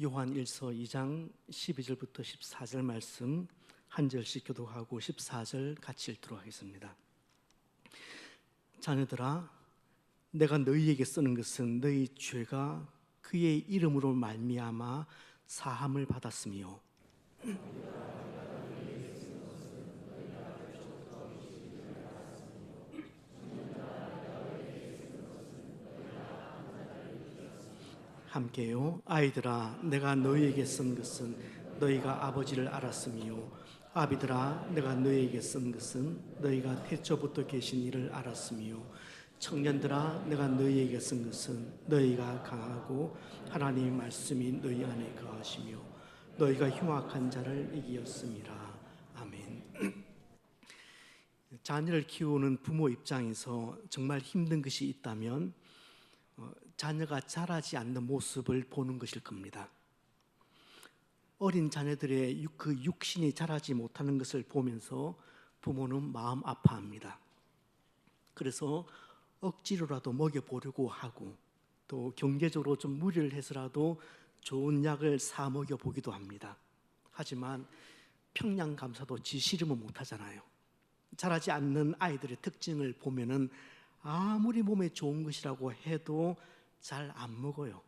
요한 1서 2장 12절부터 14절 말씀 한 절씩 교독하고 14절 같이 읽도록 하겠습니다. 자녀들아, 내가 너희에게 쓰는 것은 너희 죄가 그의 이름으로 말미암아 사함을 받았으며 함께요. 아이들아, 내가 너희에게 쓴 것은 너희가 아버지를 알았으며 아비들아, 내가 너희에게 쓴 것은 너희가 태초부터 계신 이를 알았으며 청년들아, 내가 너희에게 쓴 것은 너희가 강하고 하나님의 말씀이 너희 안에 거하시며 너희가 흉악한 자를 이기었음이라. 아멘. 자녀를 키우는 부모 입장에서 정말 힘든 것이 있다면 자녀가 자라지 않는 모습을 보는 것일 겁니다. 어린 자녀들의 그 육신이 자라지 못하는 것을 보면서 부모는 마음 아파합니다. 그래서 억지로라도 먹여보려고 하고 또 경제적으로 좀 무리를 해서라도 좋은 약을 사 먹여보기도 합니다. 하지만 평양감사도 지 싫으면 못하잖아요. 자라지 않는 아이들의 특징을 보면은 아무리 몸에 좋은 것이라고 해도 잘 안 먹어요.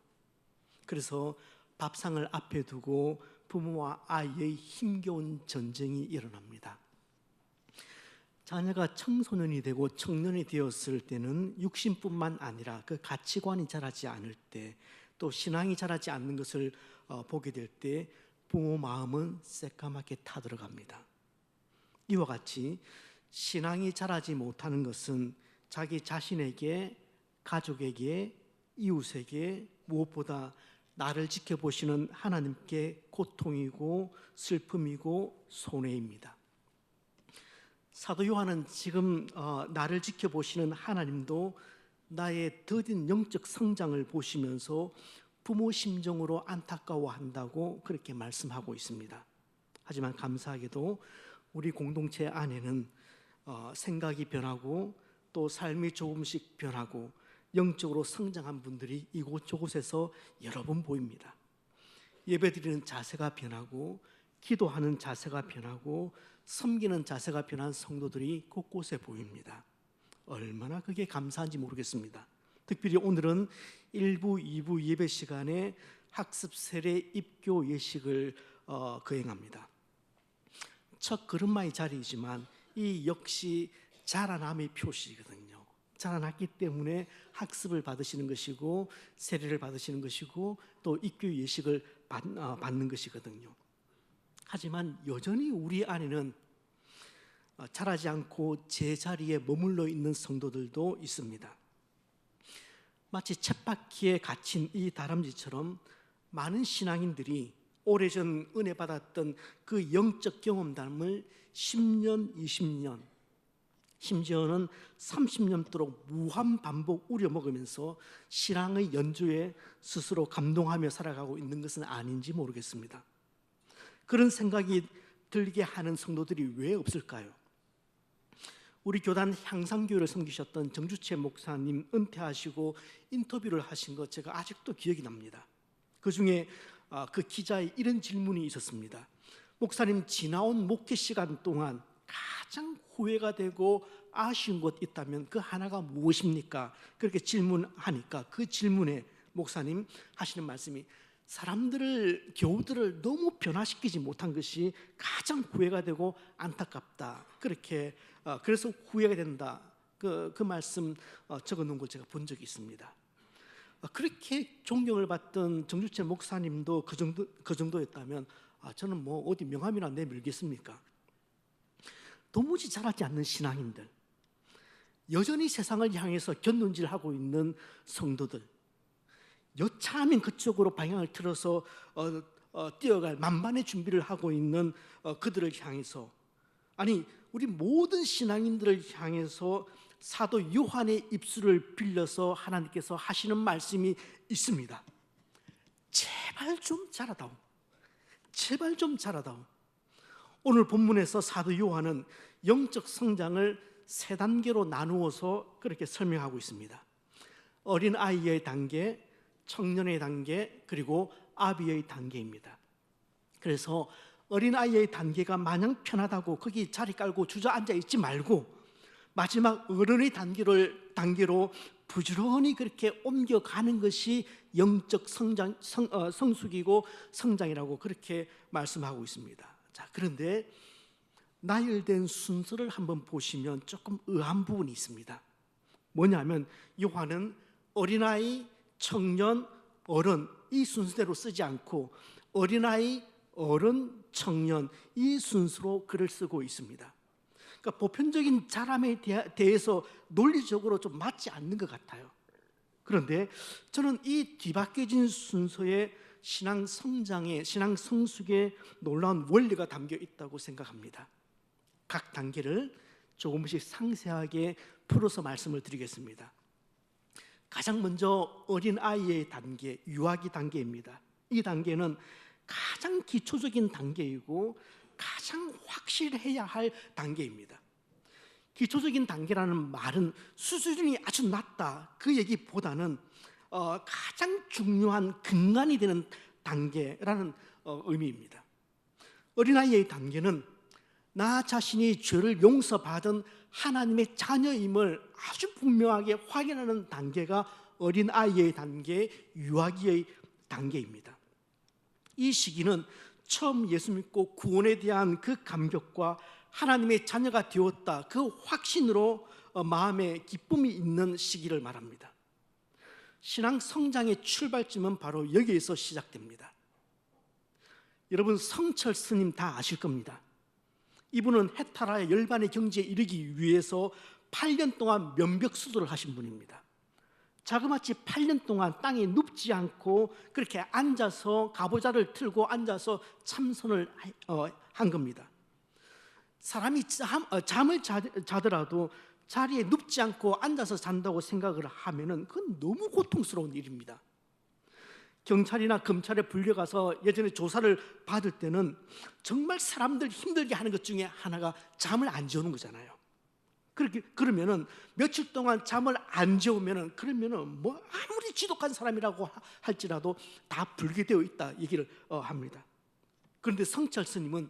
그래서 밥상을 앞에 두고 부모와 아이의 힘겨운 전쟁이 일어납니다. 자녀가 청소년이 되고 청년이 되었을 때는 육신뿐만 아니라 그 가치관이 자라지 않을 때, 또 신앙이 자라지 않는 것을 보게 될 때 부모 마음은 새까맣게 타들어갑니다. 이와 같이 신앙이 자라지 못하는 것은 자기 자신에게, 가족에게, 이웃에게, 무엇보다 나를 지켜보시는 하나님께 고통이고 슬픔이고 손해입니다. 사도 요한은 지금 나를 지켜보시는 하나님도 나의 더딘 영적 성장을 보시면서 부모 심정으로 안타까워한다고 그렇게 말씀하고 있습니다. 하지만 감사하게도 우리 공동체 안에는 생각이 변하고 또 삶이 조금씩 변하고 영적으로 성장한 분들이 이곳저곳에서 여러 분 보입니다. 예배드리는 자세가 변하고 기도하는 자세가 변하고 섬기는 자세가 변한 성도들이 곳곳에 보입니다. 얼마나 그게 감사한지 모르겠습니다. 특별히 오늘은 1부, 2부 예배 시간에 학습 세례 입교 예식을 거행합니다. 첫 걸음마의 자리이지만 이 역시 자라남의 표시거든요. 자라났기 때문에 학습을 받으시는 것이고 세례를 받으시는 것이고 또 입교 예식을 받는 것이거든요. 하지만 여전히 우리 안에는 자라지 않고 제자리에 머물러 있는 성도들도 있습니다. 마치 쳇바퀴에 갇힌 이 다람쥐처럼 많은 신앙인들이 오래전 은혜 받았던 그 영적 경험담을 10년, 20년, 심지어는 30년도록 무한 반복 우려먹으면서 신앙의 연주에 스스로 감동하며 살아가고 있는 것은 아닌지 모르겠습니다. 그런 생각이 들게 하는 성도들이 왜 없을까요? 우리 교단 향상교회를 섬기셨던 정주채 목사님 은퇴하시고 인터뷰를 하신 것 제가 아직도 기억이 납니다. 그 중에 그 기자의 이런 질문이 있었습니다. 목사님, 지나온 목회 시간 동안 가장 후회가 되고 아쉬운 것 있다면 그 하나가 무엇입니까? 그렇게 질문하니까 그 질문에 목사님 하시는 말씀이 사람들을, 교우들을 너무 변화시키지 못한 것이 가장 후회가 되고 안타깝다. 그렇게 그래서 후회가 된다. 그 말씀 적어놓은 걸 제가 본 적이 있습니다. 그렇게 존경을 받던 정주채 목사님도 그 정도였다면 저는 뭐 어디 명함이나 내밀겠습니까? 도무지 자라지 않는 신앙인들, 여전히 세상을 향해서 곁눈질하고 있는 성도들, 여차하면 그쪽으로 방향을 틀어서 뛰어갈 만반의 준비를 하고 있는 그들을 향해서, 아니 우리 모든 신앙인들을 향해서 사도 요한의 입술을 빌려서 하나님께서 하시는 말씀이 있습니다. 제발 좀 자라다오. 제발 좀 자라다오. 오늘 본문에서 사도 요한은 영적 성장을 세 단계로 나누어서 그렇게 설명하고 있습니다. 어린 아이의 단계, 청년의 단계, 그리고 아비의 단계입니다. 그래서 어린아이의 단계가 마냥 편하다고 거기 자리 깔고 주저앉아 있지 말고 마지막 어른의 단계로 부지런히 그렇게 옮겨가는 것이 영적 성숙이고 성장이라고 그렇게 말씀하고 있습니다. 자, 그런데 나열된 순서를 한번 보시면 조금 의아한 부분이 있습니다. 뭐냐면 요한은 어린아이, 청년, 어른 이 순서대로 쓰지 않고 어린아이, 어른, 청년 이 순서로 글을 쓰고 있습니다. 그러니까 보편적인 자람에 대해서 논리적으로 좀 맞지 않는 것 같아요. 그런데 저는 이 뒤바뀌어진 순서에 신앙 성장의, 신앙 성숙의 놀라운 원리가 담겨 있다고 생각합니다. 각 단계를 조금씩 상세하게 풀어서 말씀을 드리겠습니다. 가장 먼저 어린아이의 단계, 유아기 단계입니다. 이 단계는 가장 기초적인 단계이고 가장 확실해야 할 단계입니다. 기초적인 단계라는 말은 수준이 아주 낮다 그 얘기보다는 가장 중요한 근간이 되는 단계라는 의미입니다. 어린아이의 단계는 나 자신이 죄를 용서받은 하나님의 자녀임을 아주 분명하게 확인하는 단계가 어린아이의 단계, 유아기의 단계입니다. 이 시기는 처음 예수 믿고 구원에 대한 그 감격과 하나님의 자녀가 되었다 그 확신으로 마음에 기쁨이 있는 시기를 말합니다. 신앙 성장의 출발점은 바로 여기에서 시작됩니다. 여러분 성철 스님 다 아실 겁니다. 이분은 해탈하여 열반의 경지에 이르기 위해서 8년 동안 면벽수도를 하신 분입니다. 자그마치 8년 동안 땅에 눕지 않고 그렇게 앉아서 가보자를 틀고 앉아서 참선을 한 겁니다. 사람이 잠을 자더라도 자리에 눕지 않고 앉아서 잔다고 생각을 하면은 그건 너무 고통스러운 일입니다. 경찰이나 검찰에 불려가서 예전에 조사를 받을 때는 정말 사람들 힘들게 하는 것 중에 하나가 잠을 안 재우는 거잖아요. 그러면은 며칠 동안 잠을 안 재우면은 그러면은 뭐 아무리 지독한 사람이라고 할지라도 다 불개되어 있다 얘기를 합니다. 그런데 성철 스님은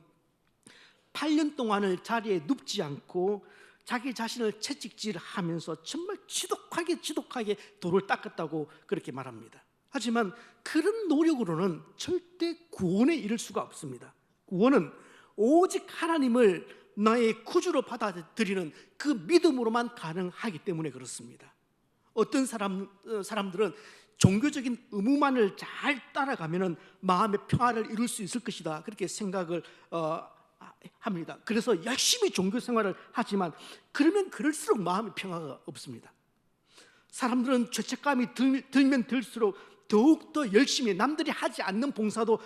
8년 동안을 자리에 눕지 않고 자기 자신을 채찍질하면서 정말 지독하게 돌을 닦았다고 그렇게 말합니다. 하지만 그런 노력으로는 절대 구원에 이를 수가 없습니다. 구원은 오직 하나님을 나의 구주로 받아들이는 그 믿음으로만 가능하기 때문에 그렇습니다. 어떤 사람들은 종교적인 의무만을 잘 따라가면 마음의 평화를 이룰 수 있을 것이다 그렇게 생각을 합니다. 그래서 열심히 종교 생활을 하지만 그러면 그럴수록 마음의 평화가 없습니다. 사람들은 죄책감이 들면 들수록 더욱더 열심히 남들이 하지 않는 봉사도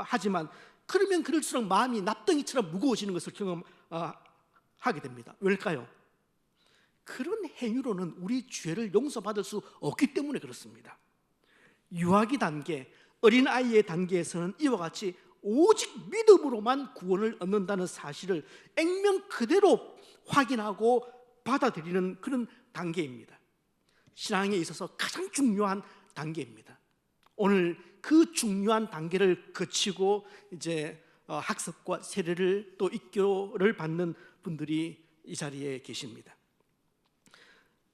하지만 그러면 그럴수록 마음이 납덩이처럼 무거워지는 것을 경험하게 됩니다. 왜일까요? 그런 행위로는 우리 죄를 용서받을 수 없기 때문에 그렇습니다. 유아기 단계, 어린아이의 단계에서는 이와 같이 오직 믿음으로만 구원을 얻는다는 사실을 액면 그대로 확인하고 받아들이는 그런 단계입니다. 신앙에 있어서 가장 중요한 단계입니다. 오늘 그 중요한 단계를 거치고 이제 학습과 세례를 또 입교를 받는 분들이 이 자리에 계십니다.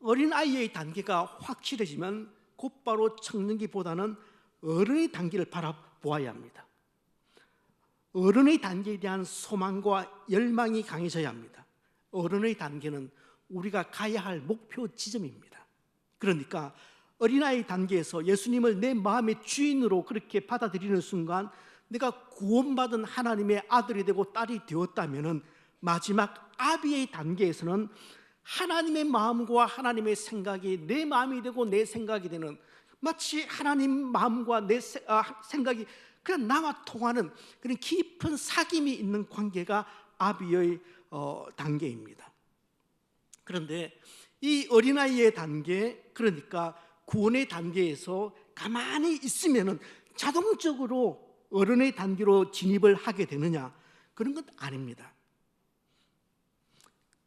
어린아이의 단계가 확실해지면 곧바로 청년기보다는 어른의 단계를 바라보아야 합니다. 어른의 단계에 대한 소망과 열망이 강해져야 합니다. 어른의 단계는 우리가 가야 할 목표 지점입니다. 그러니까 어린아이 단계에서 예수님을 내 마음의 주인으로 그렇게 받아들이는 순간 내가 구원받은 하나님의 아들이 되고 딸이 되었다면 마지막 아비의 단계에서는 하나님의 마음과 하나님의 생각이 내 마음이 되고 내 생각이 되는, 마치 하나님 마음과 내 생각이 그냥 나와 통하는 그런 깊은 사귐이 있는 관계가 아비의 단계입니다. 그런데 이 어린아이의 단계, 그러니까 구원의 단계에서 가만히 있으면 자동적으로 어른의 단계로 진입을 하게 되느냐? 그런 건 아닙니다.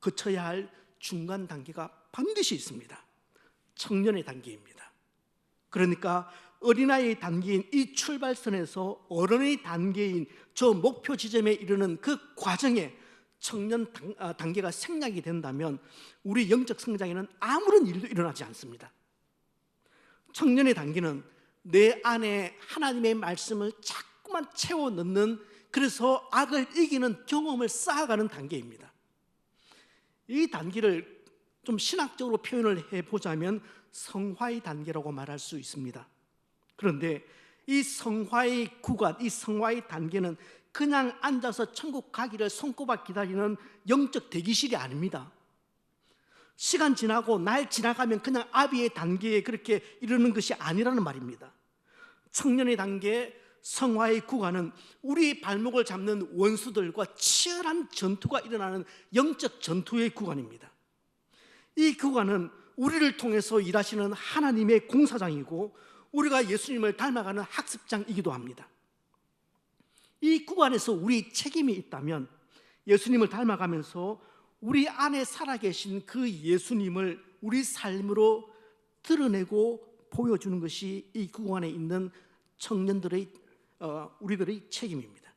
거쳐야 할 중간 단계가 반드시 있습니다. 청년의 단계입니다. 그러니까 어린아이의 단계인 이 출발선에서 어른의 단계인 저 목표 지점에 이르는 그 과정에 청년 단계가 생략이 된다면 우리 영적 성장에는 아무런 일도 일어나지 않습니다. 청년의 단계는 내 안에 하나님의 말씀을 자꾸만 채워 넣는, 그래서 악을 이기는 경험을 쌓아가는 단계입니다. 이 단계를 좀 신학적으로 표현을 해보자면 성화의 단계라고 말할 수 있습니다. 그런데 이 성화의 구간, 이 성화의 단계는 그냥 앉아서 천국 가기를 손꼽아 기다리는 영적 대기실이 아닙니다. 시간 지나고 날 지나가면 그냥 아비의 단계에 그렇게 이르는 것이 아니라는 말입니다. 청년의 단계, 성화의 구간은 우리 발목을 잡는 원수들과 치열한 전투가 일어나는 영적 전투의 구간입니다. 이 구간은 우리를 통해서 일하시는 하나님의 공사장이고 우리가 예수님을 닮아가는 학습장이기도 합니다. 이 구간에서 우리 책임이 있다면 예수님을 닮아가면서 우리 안에 살아계신 그 예수님을 우리 삶으로 드러내고 보여주는 것이 이 구간에 있는 청년들의 우리들의 책임입니다.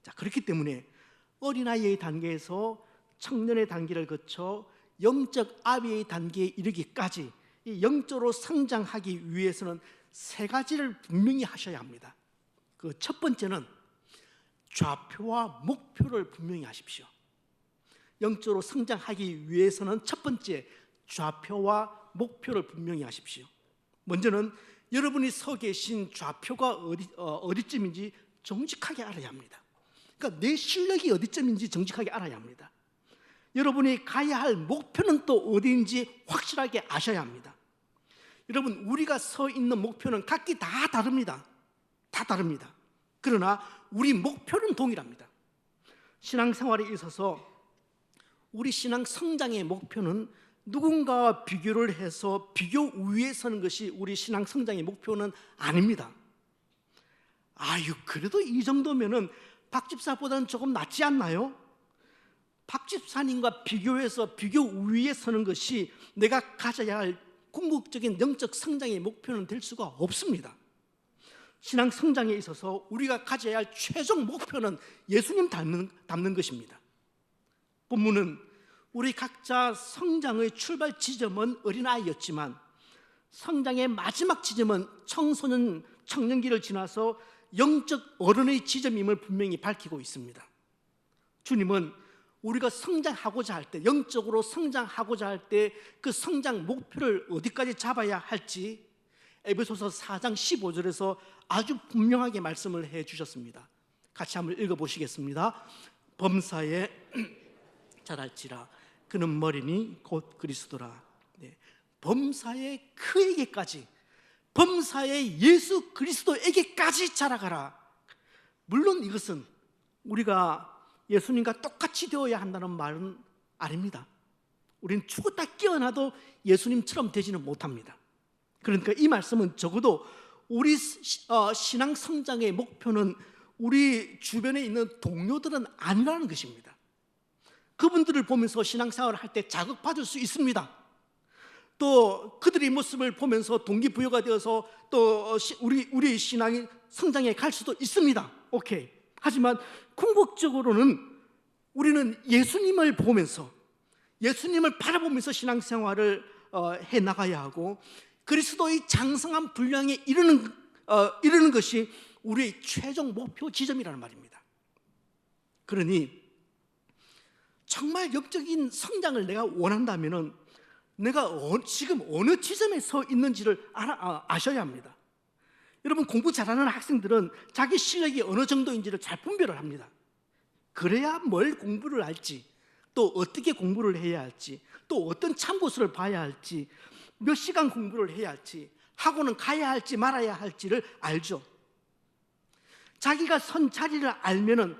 자, 그렇기 때문에 어린아이의 단계에서 청년의 단계를 거쳐 영적 아비의 단계에 이르기까지 이 영적으로 성장하기 위해서는 세 가지를 분명히 하셔야 합니다. 그 첫 번째는 좌표와 목표를 분명히 하십시오. 영적으로 성장하기 위해서는 첫 번째, 좌표와 목표를 분명히 하십시오. 먼저는 여러분이 서 계신 좌표가 어디쯤인지 정직하게 알아야 합니다. 그러니까 내 실력이 어디쯤인지 정직하게 알아야 합니다. 여러분이 가야 할 목표는 또 어디인지 확실하게 아셔야 합니다. 여러분, 우리가 서 있는 목표는 각기 다 다릅니다. 다 다릅니다. 그러나 우리 목표는 동일합니다. 신앙생활에 있어서 우리 신앙 성장의 목표는 누군가와 비교를 해서 비교 우위에 서는 것이 우리 신앙 성장의 목표는 아닙니다. 아유, 그래도 이 정도면은 박 집사보다는 조금 낫지 않나요? 박 집사님과 비교해서 비교 우위에 서는 것이 내가 가져야 할 궁극적인 영적 성장의 목표는 될 수가 없습니다. 신앙 성장에 있어서 우리가 가져야 할 최종 목표는 예수님 닮는 것입니다. 본문은 우리 각자 성장의 출발 지점은 어린아이였지만 성장의 마지막 지점은 청소년, 청년기를 지나서 영적 어른의 지점임을 분명히 밝히고 있습니다. 주님은 우리가 성장하고자 할 때, 영적으로 성장하고자 할 때 그 성장 목표를 어디까지 잡아야 할지 에베소서 4장 15절에서 아주 분명하게 말씀을 해 주셨습니다. 같이 한번 읽어보시겠습니다. 범사에 자랄지라 그는 머리니 곧 그리스도라. 네. 범사에 그에게까지, 범사에 예수 그리스도에게까지 자라가라. 물론 이것은 우리가 예수님과 똑같이 되어야 한다는 말은 아닙니다. 우리는 죽었다 깨어나도 예수님처럼 되지는 못합니다. 그러니까 이 말씀은 적어도 우리 신앙 성장의 목표는 우리 주변에 있는 동료들은 아니라는 것입니다. 그분들을 보면서 신앙생활을 할 때 자극받을 수 있습니다. 또 그들의 모습을 보면서 동기부여가 되어서 또 우리 신앙의 성장에 갈 수도 있습니다. 오케이. 하지만 궁극적으로는 우리는 예수님을 보면서, 예수님을 바라보면서 신앙생활을 해나가야 하고 그리스도의 장성한 분량에 이르는 것이 우리의 최종 목표 지점이라는 말입니다. 그러니 정말 영적인 성장을 내가 원한다면 내가 지금 어느 지점에 서 있는지를 아셔야 합니다. 여러분, 공부 잘하는 학생들은 자기 실력이 어느 정도인지를 잘 분별을 합니다. 그래야 뭘 공부를 할지, 또 어떻게 공부를 해야 할지, 또 어떤 참고서를 봐야 할지, 몇 시간 공부를 해야 할지, 학원은 가야 할지 말아야 할지를 알죠. 자기가 선 자리를 알면은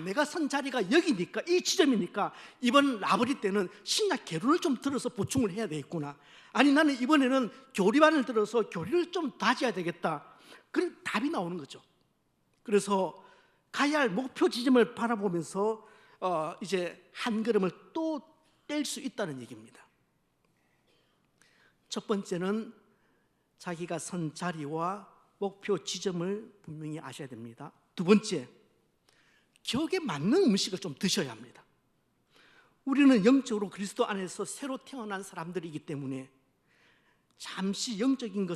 내가 선 자리가 여기니까, 이 지점이니까 이번 라버리 때는 신약 계류를 좀 들어서 보충을 해야 되겠구나. 아니, 나는 이번에는 교리반을 들어서 교리를 좀 다져야 되겠다. 그런 답이 나오는 거죠. 그래서 가야 할 목표 지점을 바라보면서 이제 한 걸음을 또 뗄 수 있다는 얘기입니다. 첫 번째는 자기가 선 자리와 목표 지점을 분명히 아셔야 됩니다. 두 번째, 격에 맞는 음식을 좀 드셔야 합니다. 우리는 영적으로 그리스도 안에서 새로 태어난 사람들이기 때문에 잠시 영적인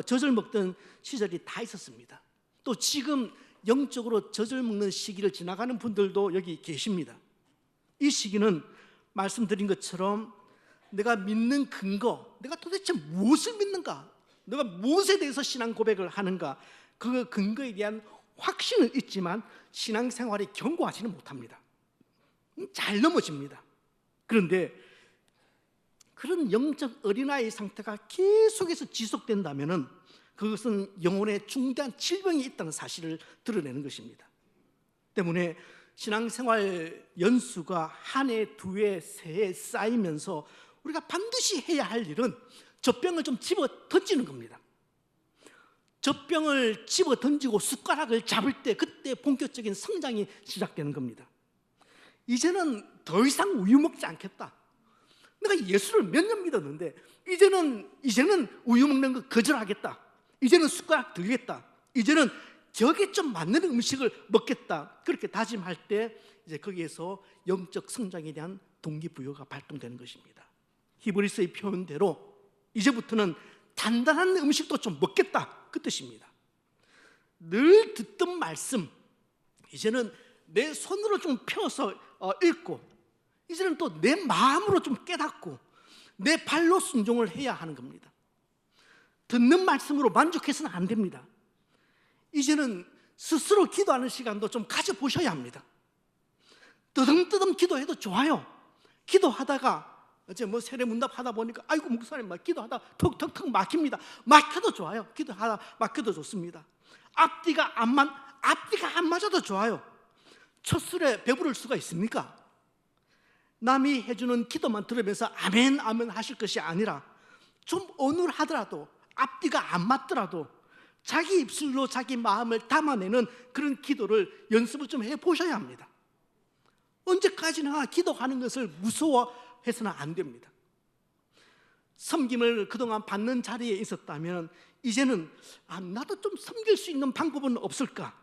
젖을 먹던 시절이 다 있었습니다. 또 지금 영적으로 젖을 먹는 시기를 지나가는 분들도 여기 계십니다. 이 시기는 말씀드린 것처럼 내가 믿는 근거, 내가 도대체 무엇을 믿는가, 내가 무엇에 대해서 신앙 고백을 하는가, 그 근거에 대한 확신은 있지만 신앙생활이 견고하지는 못합니다. 잘 넘어집니다. 그런데 그런 영적 어린아이 상태가 계속해서 지속된다면 그것은 영혼에 중대한 질병이 있다는 사실을 드러내는 것입니다. 때문에 신앙생활 연수가 한 해, 두 해, 세 해 쌓이면서 우리가 반드시 해야 할 일은 젖병을 좀 집어 던지는 겁니다. 젖병을 집어 던지고 숟가락을 잡을 때 그때 본격적인 성장이 시작되는 겁니다. 이제는 더 이상 우유 먹지 않겠다. 내가 예수를 몇 년 믿었는데 이제는 우유 먹는 거 거절하겠다. 이제는 숟가락 들겠다. 이제는 격에 좀 맞는 음식을 먹겠다. 그렇게 다짐할 때 이제 거기에서 영적 성장에 대한 동기부여가 발동되는 것입니다. 히브리서의 표현대로 이제부터는 단단한 음식도 좀 먹겠다, 그 뜻입니다. 늘 듣던 말씀 이제는 내 손으로 좀 펴서 읽고, 이제는 또 내 마음으로 좀 깨닫고 내 발로 순종을 해야 하는 겁니다. 듣는 말씀으로 만족해서는 안 됩니다. 이제는 스스로 기도하는 시간도 좀 가져보셔야 합니다. 뜨듬뜨듬 기도해도 좋아요. 기도하다가 어제 세례문답 하다 보니까 아이고 목사님 막 기도하다 턱턱턱 막힙니다. 막혀도 좋아요. 기도하다 막혀도 좋습니다. 앞뒤가 안 맞아도 좋아요. 첫 술에 배부를 수가 있습니까? 남이 해주는 기도만 들으면서 아멘 아멘 하실 것이 아니라 좀 어눌하더라도 앞뒤가 안 맞더라도 자기 입술로 자기 마음을 담아내는 그런 기도를 연습을 좀 해보셔야 합니다. 언제까지나 기도하는 것을 무서워해서는 안 됩니다. 섬김을 그동안 받는 자리에 있었다면 이제는 나도 좀 섬길 수 있는 방법은 없을까?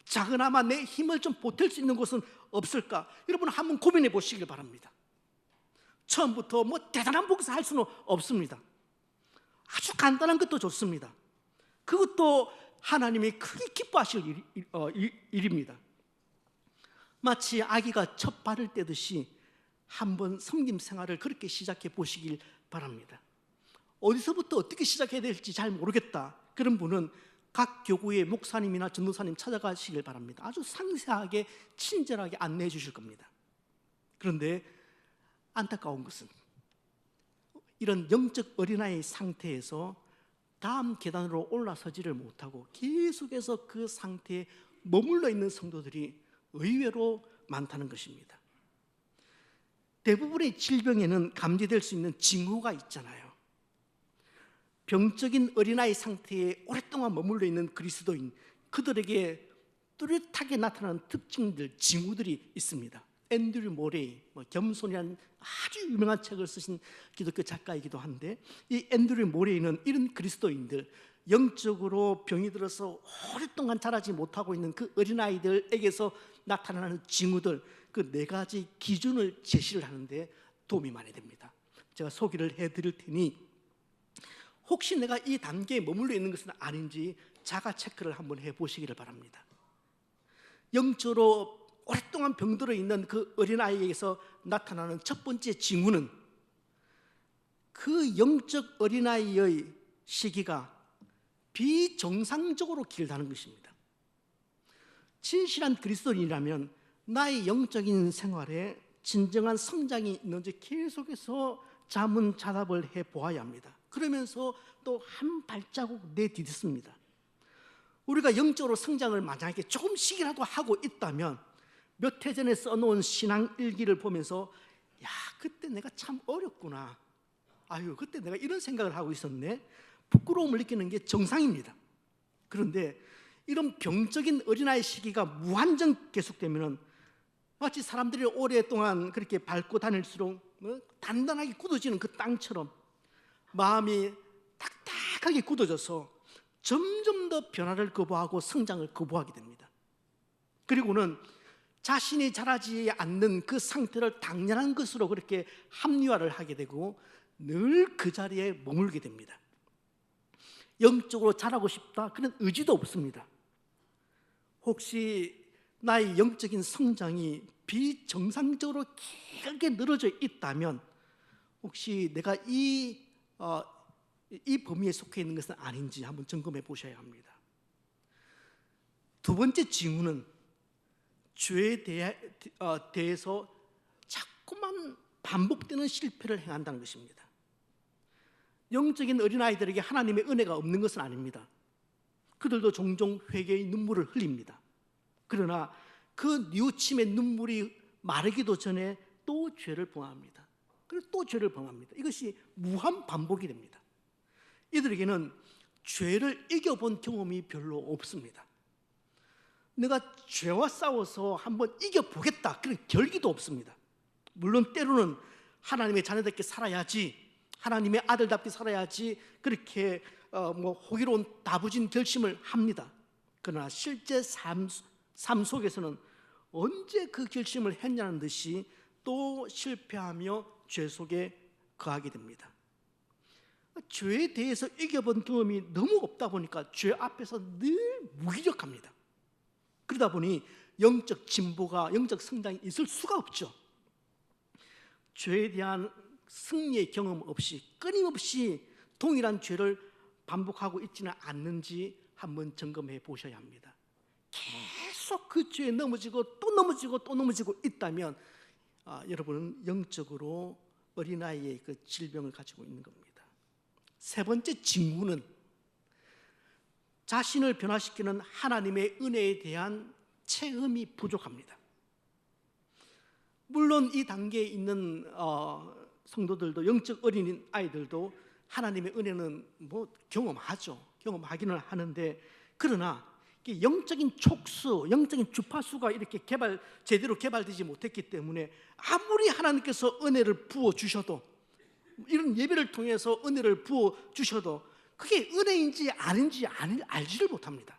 작은아마 내 힘을 좀 보탤 수 있는 곳은 없을까? 여러분 한번 고민해 보시길 바랍니다. 처음부터 대단한 봉사할 수는 없습니다. 아주 간단한 것도 좋습니다. 그것도 하나님이 크게 기뻐하실 일입니다. 마치 아기가 첫 발을 떼듯이 한번 섬김 생활을 그렇게 시작해 보시길 바랍니다. 어디서부터 어떻게 시작해야 될지 잘 모르겠다, 그런 분은 각 교구의 목사님이나 전도사님 찾아가시길 바랍니다. 아주 상세하게 친절하게 안내해 주실 겁니다. 그런데 안타까운 것은 이런 영적 어린아이 상태에서 다음 계단으로 올라서지를 못하고 계속해서 그 상태에 머물러 있는 성도들이 의외로 많다는 것입니다. 대부분의 질병에는 감지될 수 있는 징후가 있잖아요. 병적인 어린아이 상태에 오랫동안 머물러 있는 그리스도인, 그들에게 뚜렷하게 나타나는 특징들, 징후들이 있습니다. 앤드류 모레이, 겸손이라는 아주 유명한 책을 쓰신 기독교 작가이기도 한데, 이 앤드류 모레이는 이런 그리스도인들, 영적으로 병이 들어서 오랫동안 자라지 못하고 있는 그 어린아이들에게서 나타나는 징후들, 그 네 가지 기준을 제시를 하는데 도움이 많이 됩니다. 제가 소개를 해드릴 테니 혹시 내가 이 단계에 머물러 있는 것은 아닌지 자가 체크를 한번 해보시기를 바랍니다. 영적으로 오랫동안 병들어 있는 그 어린아이에게서 나타나는 첫 번째 징후는 그 영적 어린아이의 시기가 비정상적으로 길다는 것입니다. 진실한 그리스도인이라면 나의 영적인 생활에 진정한 성장이 있는지 계속해서 자문자답을 해보아야 합니다. 그러면서 또 한 발자국 내디뎠습니다. 우리가 영적으로 성장을 만약에 조금씩이라도 하고 있다면 몇 해 전에 써놓은 신앙 일기를 보면서 야, 그때 내가 참 어렵구나, 아유 그때 내가 이런 생각을 하고 있었네, 부끄러움을 느끼는 게 정상입니다. 그런데 이런 병적인 어린아이 시기가 무한정 계속되면 마치 사람들이 오랫동안 그렇게 밟고 다닐수록 단단하게 굳어지는 그 땅처럼 마음이 딱딱하게 굳어져서 점점 더 변화를 거부하고 성장을 거부하게 됩니다. 그리고는 자신이 자라지 않는 그 상태를 당연한 것으로 그렇게 합리화를 하게 되고 늘 그 자리에 머물게 됩니다. 영적으로 자라고 싶다 그런 의지도 없습니다. 혹시 나의 영적인 성장이 비정상적으로 길게 늘어져 있다면 혹시 내가 이 범위에 속해 있는 것은 아닌지 한번 점검해 보셔야 합니다. 두 번째 징후는 죄에 대해서 자꾸만 반복되는 실패를 행한다는 것입니다. 영적인 어린아이들에게 하나님의 은혜가 없는 것은 아닙니다. 그들도 종종 회개의 눈물을 흘립니다. 그러나 그 뉘우침의 눈물이 마르기도 전에 또 죄를 범합니다. 그리고 또 죄를 범합니다. 이것이 무한 반복이 됩니다. 이들에게는 죄를 이겨본 경험이 별로 없습니다. 내가 죄와 싸워서 한번 이겨보겠다 그런 결기도 없습니다. 물론 때로는 하나님의 자녀답게 살아야지, 하나님의 아들답게 살아야지 그렇게 호기로운 다부진 결심을 합니다. 그러나 실제 삶 속에서는 언제 그 결심을 했냐는 듯이 또 실패하며 죄 속에 거하게 됩니다. 죄에 대해서 이겨본 경험이 너무 없다 보니까 죄 앞에서 늘 무기력합니다. 그러다 보니 영적 진보가, 영적 성장이 있을 수가 없죠. 죄에 대한 승리의 경험 없이 끊임없이 동일한 죄를 반복하고 있지는 않는지 한번 점검해 보셔야 합니다. 계속 그 죄에 넘어지고 또 넘어지고 또 넘어지고 있다면 여러분은 영적으로 어린아이의 그 질병을 가지고 있는 겁니다. 세 번째 징후는 자신을 변화시키는 하나님의 은혜에 대한 체험이 부족합니다. 물론 이 단계에 있는 성도들도, 영적 어린 아이들도 하나님의 은혜는 경험하기는 하는데, 그러나 영적인 촉수, 영적인 주파수가 이렇게 제대로 개발되지 못했기 때문에 아무리 하나님께서 은혜를 부어주셔도, 이런 예배를 통해서 은혜를 부어주셔도 그게 은혜인지 아닌지 알지를 못합니다.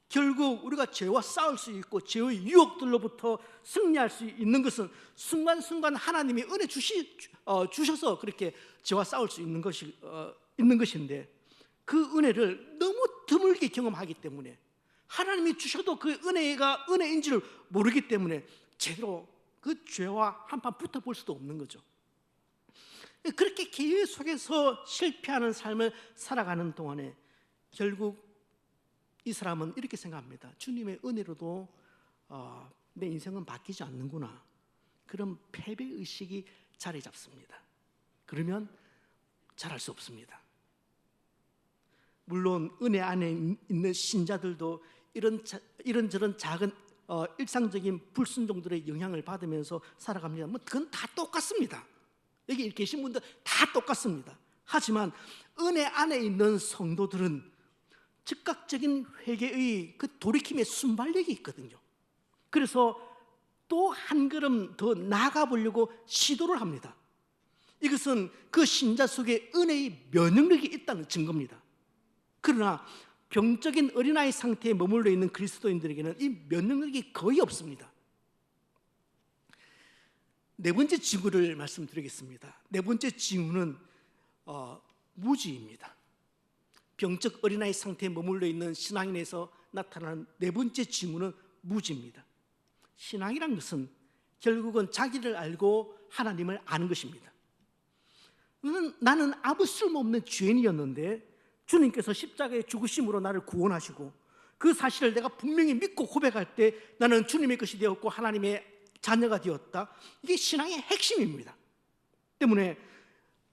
결국 우리가 죄와 싸울 수 있고 죄의 유혹들로부터 승리할 수 있는 것은 순간순간 하나님이 은혜 주셔서 그렇게 죄와 싸울 수 있는 것인데, 그 은혜를 너무 드물게 경험하기 때문에, 하나님이 주셔도 그 은혜가 은혜인지를 모르기 때문에 제대로 그 죄와 한판 붙어볼 수도 없는 거죠. 그렇게 계속해서 실패하는 삶을 살아가는 동안에 결국 이 사람은 이렇게 생각합니다. 주님의 은혜로도 내 인생은 바뀌지 않는구나. 그런 패배의식이 자리 잡습니다. 그러면 잘할 수 없습니다. 물론 은혜 안에 있는 신자들도 이런저런 작은 일상적인 불순종들의 영향을 받으면서 살아갑니다. 그건 다 똑같습니다. 여기 계신 분들 다 똑같습니다. 하지만 은혜 안에 있는 성도들은 즉각적인 회개의 그 돌이킴의 순발력이 있거든요. 그래서 또 한 걸음 더 나아가 보려고 시도를 합니다. 이것은 그 신자 속에 은혜의 면역력이 있다는 증거입니다. 그러나 병적인 어린아이 상태에 머물러 있는 그리스도인들에게는 이 면역력이 거의 없습니다. 네 번째 징후를 말씀드리겠습니다. 네 번째 징후는 무지입니다. 병적 어린아이 상태에 머물러 있는 신앙인에서 나타나는 네 번째 징후는 무지입니다. 신앙이란 것은 결국은 자기를 알고 하나님을 아는 것입니다. 나는 아무 쓸모없는 죄인이었는데 주님께서 십자가의 죽으심으로 나를 구원하시고, 그 사실을 내가 분명히 믿고 고백할 때 나는 주님의 것이 되었고 하나님의 자녀가 되었다. 이게 신앙의 핵심입니다. 때문에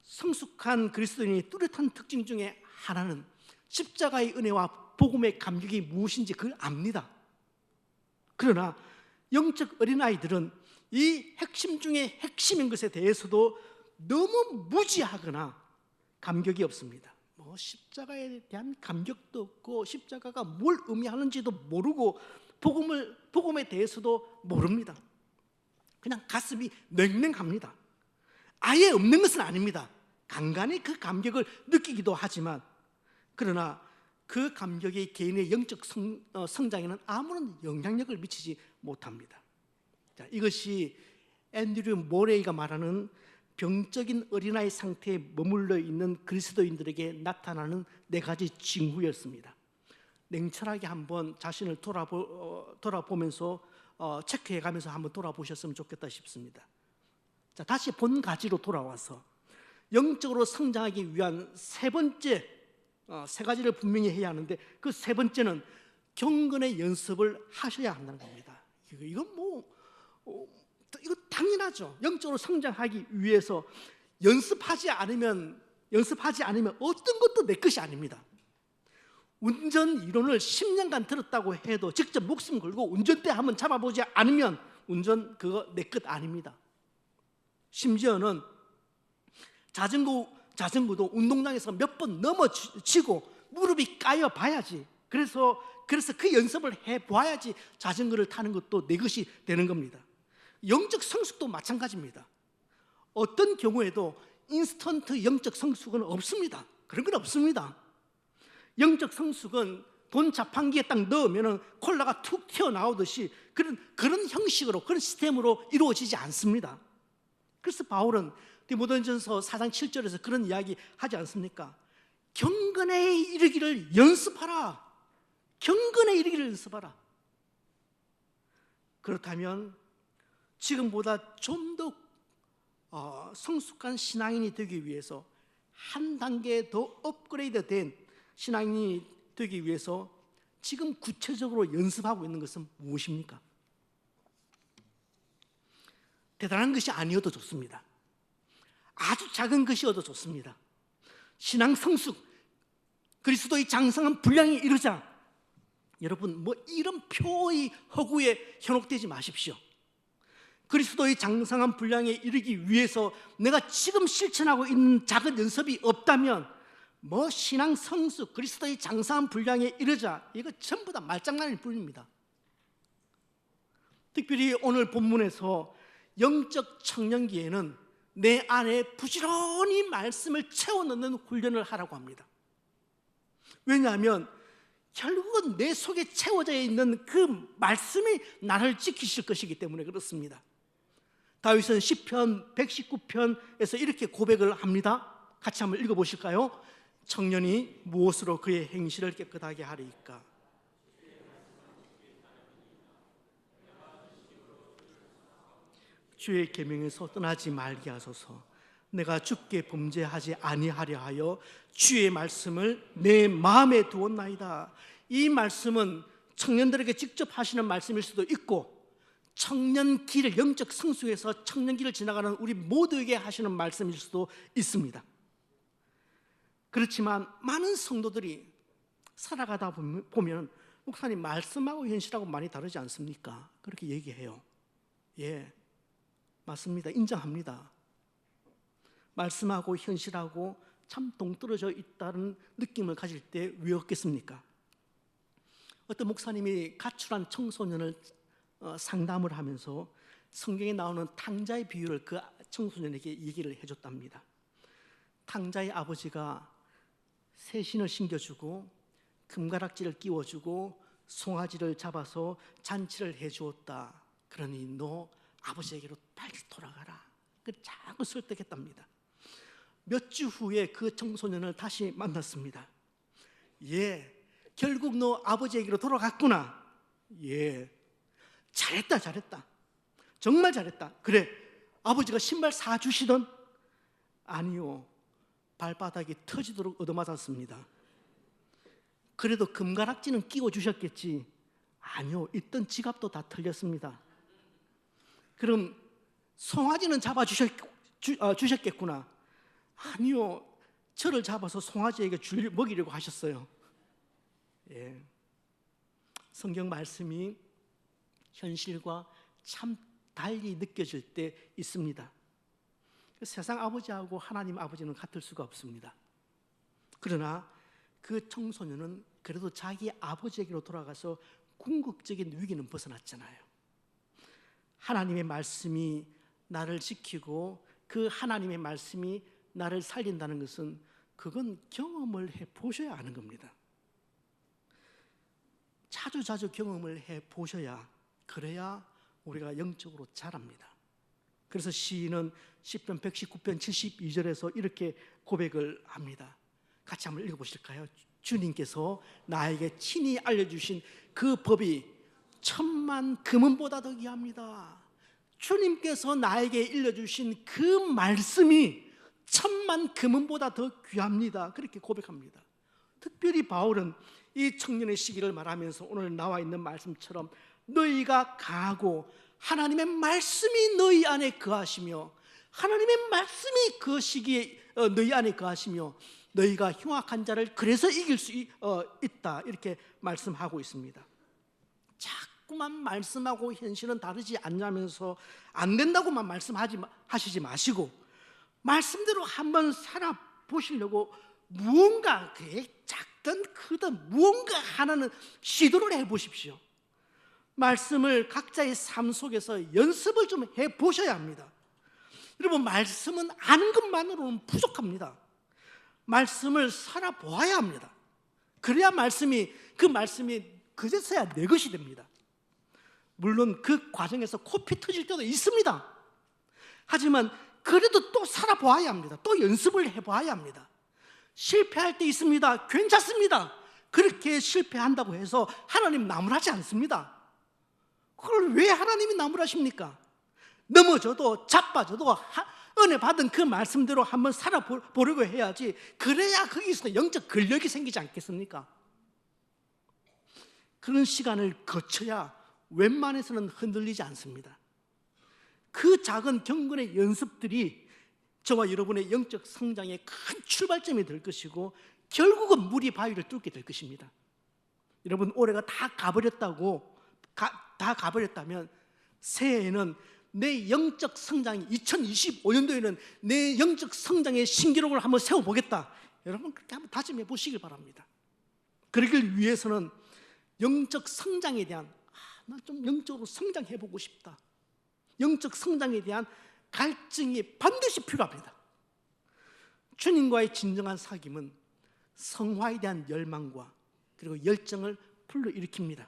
성숙한 그리스도인의 뚜렷한 특징 중에 하나는 십자가의 은혜와 복음의 감격이 무엇인지 그걸 압니다. 그러나 영적 어린아이들은 이 핵심 중에 핵심인 것에 대해서도 너무 무지하거나 감격이 없습니다. 십자가에 대한 감격도 없고 십자가가 뭘 의미하는지도 모르고 복음에 대해서도 모릅니다. 그냥 가슴이 냉랭합니다. 아예 없는 것은 아닙니다. 간간히 그 감격을 느끼기도 하지만, 그러나 그 감격이 개인의 영적 성장에는 아무런 영향력을 미치지 못합니다. 자, 이것이 앤드류 모레이가 말하는 병적인 어린아이 상태에 머물러 있는 그리스도인들에게 나타나는 4가지 징후였습니다. 냉철하게 한번 자신을 돌아보면서 체크해가면서 한번 돌아보셨으면 좋겠다 싶습니다. 자, 다시 본 가지로 돌아와서 영적으로 성장하기 위한 3가지를 분명히 해야 하는데, 그 3번째는 경건의 연습을 하셔야 한다는 겁니다. 이건 이거 당연하죠. 영적으로 성장하기 위해서 연습하지 않으면 어떤 것도 내 것이 아닙니다. 운전 이론을 10년간 들었다고 해도 직접 목숨 걸고 운전대 한번 잡아보지 않으면 운전 그거 내 것 아닙니다. 심지어는 자전거도 운동장에서 몇 번 넘어지고 무릎이 까여 봐야지, 그래서 그 연습을 해봐야지 자전거를 타는 것도 내 것이 되는 겁니다. 영적 성숙도 마찬가지입니다. 어떤 경우에도 인스턴트 영적 성숙은 없습니다. 그런 건 없습니다. 영적 성숙은 돈 자판기에 딱 넣으면 콜라가 툭 튀어나오듯이 그런 형식으로, 그런 시스템으로 이루어지지 않습니다. 그래서 바울은 디모데전서 4장 7절에서 그런 이야기 하지 않습니까? 경건에 이르기를 연습하라. 경건에 이르기를 연습하라. 그렇다면 지금보다 좀 더 성숙한 신앙인이 되기 위해서, 한 단계 더 업그레이드된 신앙인이 되기 위해서 지금 구체적으로 연습하고 있는 것은 무엇입니까? 대단한 것이 아니어도 좋습니다. 아주 작은 것이어도 좋습니다. 신앙 성숙, 그리스도의 장성한 분량에 이르자. 여러분, 이런 표의 허구에 현혹되지 마십시오. 그리스도의 장성한 분량에 이르기 위해서 내가 지금 실천하고 있는 작은 연습이 없다면 신앙 성숙, 그리스도의 장성한 분량에 이르자, 이거 전부 다 말장난일 뿐입니다. 특별히 오늘 본문에서 영적 청년기에는 내 안에 부지런히 말씀을 채워넣는 훈련을 하라고 합니다. 왜냐하면 결국은 내 속에 채워져 있는 그 말씀이 나를 지키실 것이기 때문에 그렇습니다. 다윗은 시편 119편에서 이렇게 고백을 합니다. 같이 한번 읽어보실까요? 청년이 무엇으로 그의 행실을 깨끗하게 하리이까? 주의 계명에서 떠나지 말게 하소서. 내가 주께 범죄하지 아니하려 하여 주의 말씀을 내 마음에 두었나이다. 이 말씀은 청년들에게 직접 하시는 말씀일 수도 있고, 청년기를, 영적 성숙에서 청년기를 지나가는 우리 모두에게 하시는 말씀일 수도 있습니다. 그렇지만 많은 성도들이 살아가다 보면 목사님, 말씀하고 현실하고 많이 다르지 않습니까? 그렇게 얘기해요. 예, 맞습니다. 인정합니다. 말씀하고 현실하고 참 동떨어져 있다는 느낌을 가질 때 왜 없겠습니까? 어떤 목사님이 가출한 청소년을 상담을 하면서 성경에 나오는 탕자의 비유를 그 청소년에게 얘기를 해줬답니다. 탕자의 아버지가 새신을 신겨주고 금가락지를 끼워주고 송아지를 잡아서 잔치를 해주었다. 그러니 너 아버지에게로 빨리 돌아가라. 자꾸 설득했답니다. 몇 주 후에 그 청소년을 다시 만났습니다. 예, 결국 너 아버지에게로 돌아갔구나. 예, 잘했다. 정말 잘했다. 그래, 아버지가 신발 사주시던? 아니요, 발바닥이 터지도록 얻어맞았습니다. 그래도 금가락지는 끼워주셨겠지? 아니요, 있던 지갑도 다 털렸습니다. 그럼 송아지는 잡아주셨겠구나? 아니요, 저를 잡아서 송아지에게 먹이려고 하셨어요. 예, 성경 말씀이 현실과 참 달리 느껴질 때 있습니다. 세상 아버지하고 하나님 아버지는 같을 수가 없습니다. 그러나 그 청소년은 그래도 자기 아버지에게로 돌아가서 궁극적인 위기는 벗어났잖아요. 하나님의 말씀이 나를 지키고 그 하나님의 말씀이 나를 살린다는 것은 그건 경험을 해 보셔야 아는 겁니다. 자주 경험을 해 보셔야, 그래야 우리가 영적으로 자랍니다. 그래서 시인은 시편 119편 72절에서 이렇게 고백을 합니다. 같이 한번 읽어보실까요? 주님께서 나에게 친히 알려주신 그 법이 천만 금은보다 더 귀합니다. 주님께서 나에게 일러주신 그 말씀이 천만 금은보다 더 귀합니다. 그렇게 고백합니다. 특별히 바울은 이 청년의 시기를 말하면서 오늘 나와 있는 말씀처럼 너희가 가고 하나님의 말씀이 너희 안에 거하시며, 하나님의 말씀이 그 시기에 너희 안에 거하시며 너희가 흉악한 자를 그래서 이길 수 있다, 이렇게 말씀하고 있습니다. 자꾸만 말씀하고 현실은 다르지 않냐면서 안 된다고만 말씀하시지 마시고, 말씀대로 한번 살아보시려고 무언가, 그게 작든 크든 무언가 하나는 시도를 해보십시오. 말씀을 각자의 삶 속에서 연습을 좀 해보셔야 합니다. 여러분, 말씀은 아는 것만으로는 부족합니다. 말씀을 살아보아야 합니다. 그래야 그 말씀이 그제서야 내 것이 됩니다. 물론 그 과정에서 코피 터질 때도 있습니다. 하지만 그래도 또 살아보아야 합니다. 또 연습을 해봐야 합니다. 실패할 때 있습니다. 괜찮습니다. 그렇게 실패한다고 해서 하나님 나무라지 않습니다. 그걸 왜 하나님이 나무라십니까? 넘어져도 자빠져도 은혜 받은 그 말씀대로 한번 살아보려고 해야지, 그래야 거기서 영적 근력이 생기지 않겠습니까? 그런 시간을 거쳐야 웬만해서는 흔들리지 않습니다. 그 작은 경건의 연습들이 저와 여러분의 영적 성장의 큰 출발점이 될 것이고, 결국은 물이 바위를 뚫게 될 것입니다. 여러분, 올해가 다 가버렸다면 새해에는 내 영적 성장이, 2025년도에는 내 영적 성장의 신기록을 한번 세워보겠다, 여러분 그렇게 한번 다짐해 보시길 바랍니다. 그러길 위해서는 영적 성장에 대한, 나 좀 영적으로 성장해보고 싶다, 영적 성장에 대한 갈증이 반드시 필요합니다. 주님과의 진정한 사귐은 성화에 대한 열망과 그리고 열정을 불러일으킵니다.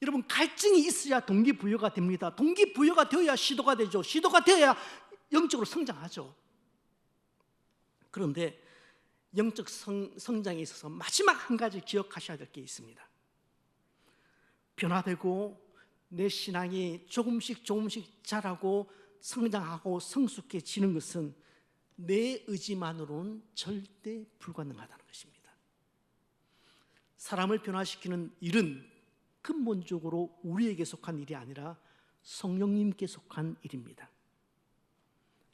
여러분, 갈증이 있어야 동기부여가 됩니다. 동기부여가 되어야 시도가 되죠. 시도가 되어야 영적으로 성장하죠. 그런데 영적 성장에 있어서 마지막 한 가지 기억하셔야 될 게 있습니다. 변화되고 내 신앙이 조금씩 자라고 성장하고 성숙해지는 것은 내 의지만으로는 절대 불가능하다는 것입니다. 사람을 변화시키는 일은 근본적으로 우리에게 속한 일이 아니라 성령님께 속한 일입니다.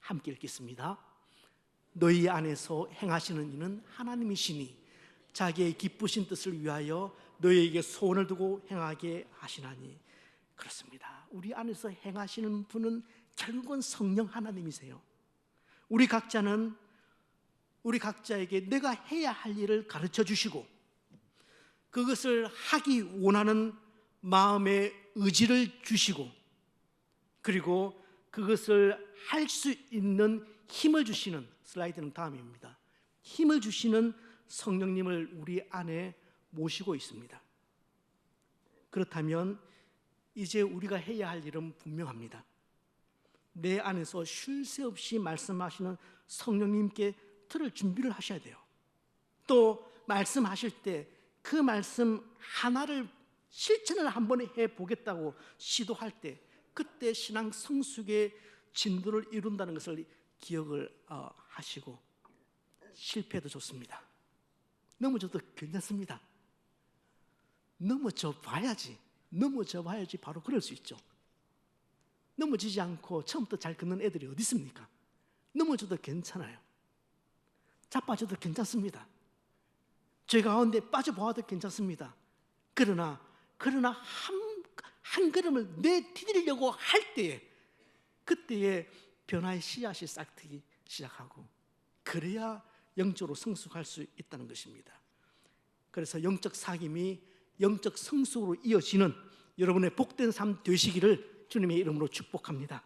함께 읽겠습니다. 너희 안에서 행하시는 이는 하나님이시니 자기의 기쁘신 뜻을 위하여 너희에게 소원을 두고 행하게 하시나니. 그렇습니다. 우리 안에서 행하시는 분은 결국은 성령 하나님이세요. 우리 각자에게 내가 해야 할 일을 가르쳐 주시고, 그것을 하기 원하는 마음의 의지를 주시고, 그리고 그것을 할 수 있는 힘을 주시는, 슬라이드는 다음입니다, 힘을 주시는 성령님을 우리 안에 모시고 있습니다. 그렇다면 이제 우리가 해야 할 일은 분명합니다. 내 안에서 쉴 새 없이 말씀하시는 성령님께 들을 준비를 하셔야 돼요. 또 말씀하실 때 그 말씀 하나를 실천을 한번 해보겠다고 시도할 때, 그때 신앙 성숙의 진도를 이룬다는 것을 기억을 하시고, 실패도 좋습니다. 넘어져도 괜찮습니다. 넘어져 봐야지 바로 그럴 수 있죠. 넘어지지 않고 처음부터 잘 걷는 애들이 어디 있습니까? 넘어져도 괜찮아요. 자빠져도 괜찮습니다. 죄 가운데 빠져보아도 괜찮습니다. 그러나 한 걸음을 내디디려고 할 때에, 그때에 변화의 씨앗이 싹트기 시작하고, 그래야 영적으로 성숙할 수 있다는 것입니다. 그래서 영적 사귐이 영적 성숙으로 이어지는 여러분의 복된 삶 되시기를 주님의 이름으로 축복합니다.